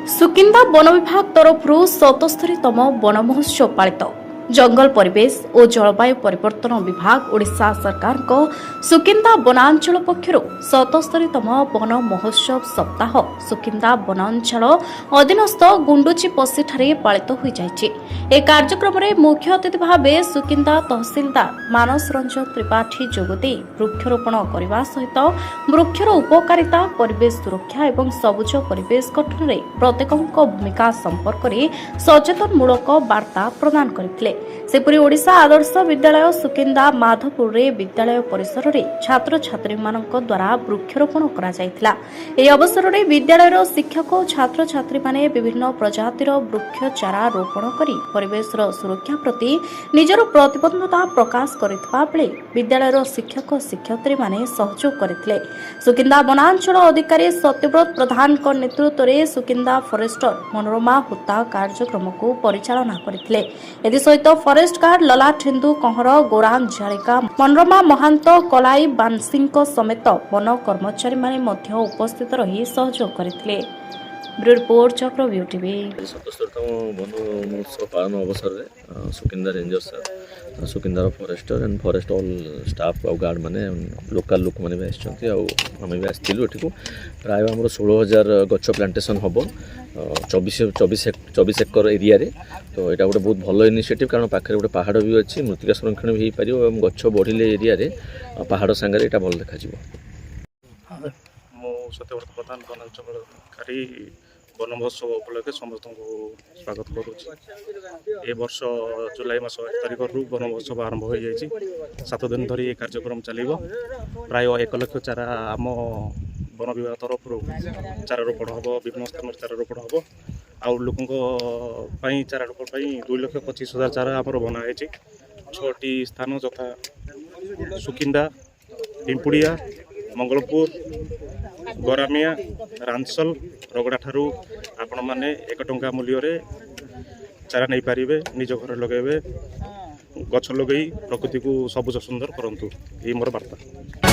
Sukinda one विभाग तरफ 77तम वन महोत्सव पालित जंगल परिवेश और जलवायु परिवर्तन विभाग ओडिशा सरकार को सुकिंदा वनांचल पक्षर 77तम वन महोत्सव सप्ताह सुकिंदा वनांचल अधीनस्थ गुंडुची पसीठारे पालित हो जाइछि। ए कार्यक्रम में मुख्य अतिथि भाव सुकिंदा तहसीलदार मानस रंजन त्रिपाठी जोगदे वृक्षरोपण करने सहित वृक्षर उपकारिता परिवेश सुरक्षा और सबुज परिवेश गठन में प्रत्येकों भूमिका संपर्क में सचेतनमूलक वार्ता प्रदान करथिले। सेपरी ओडिशा आदर्श विद्यालय सुकिंदा माधवपुर रे विद्यालय परिसर रे छात्र छात्री मानक द्वारा वृक्षरोपण करा जायतिला। एही अवसर रे विद्यालयर शिक्षक और छात्र छात्री माने विभिन्न प्रजातिर वृक्ष चारा रोपण करी परिवेशर सुरक्षा प्रति निजर प्रतिबद्धता प्रकाश करथिबा बेले विद्यालयर शिक्षक शिक्षयित्री माने सहयोग करथिले। सुकिंदा वनांचल अधिकारी सत्यव्रत प्रधान को नेतृत्व रे सुकिंदा फॉरेस्टर मनोरमा हुत्ता कार्यक्रम को परिचालना करथिले। एदि सहित फॉरेस्ट गार्ड ललाट हिंदू कंहर गोरान झालिका मनोरमा महांत कलाई बांसिंग समेत वन कर्मचारी माने मध्य उपस्थित रही सहयोग करथिले। Bureau report Chakravyuh TV. 77तम वन महोत्सव पालन अवसर में सुकिंदा रेंजर सर सुकिंदार forester and forest all staff और गार्ड माने लोकल लोक मैंने भी आसछन्ती आम भी आसलु एठिको प्राय आम 16,000 गछ प्लांटेशन हम 24 एकर एरिया रे। तो यहाँ गोटे बहुत भल इनिशिएटिव कारण पाखे गोटे पहाड़ भी अच्छी मृत्तिका संरक्षण भी हो पार और गछ बढ़िले एरिया रे पहाड़ सांगे यहाँ भल देखा। सत्यव्रत प्रधान वनांचलकारी वन महोत्सव उपलक्षे समस्त को स्वागत करुच्ची। ए वर्ष जुलाई मास 1 तारिख वन महोत्सव आरंभ हो जाए 7 दिन धरी कार्यक्रम चलो। प्राय 1 लाख चारा आम वन विभाग तरफ चारा रोपण हम विभिन्न स्थान चारा रोपण हम आउ लोकों चारा रोपण 2,25,000 चारा आमर बनाई 6टी स्थान यथा सुकिंदा पिंपुड़िया मंगलपुर गरामिया रांसल रगड़ा ठारू आपण मैंने 1 टंका मूल्य चारा नहीं पारे निज घर लगे गछ लगे प्रकृति को सबुज सुंदर करंतु। ये मोर वार्ता।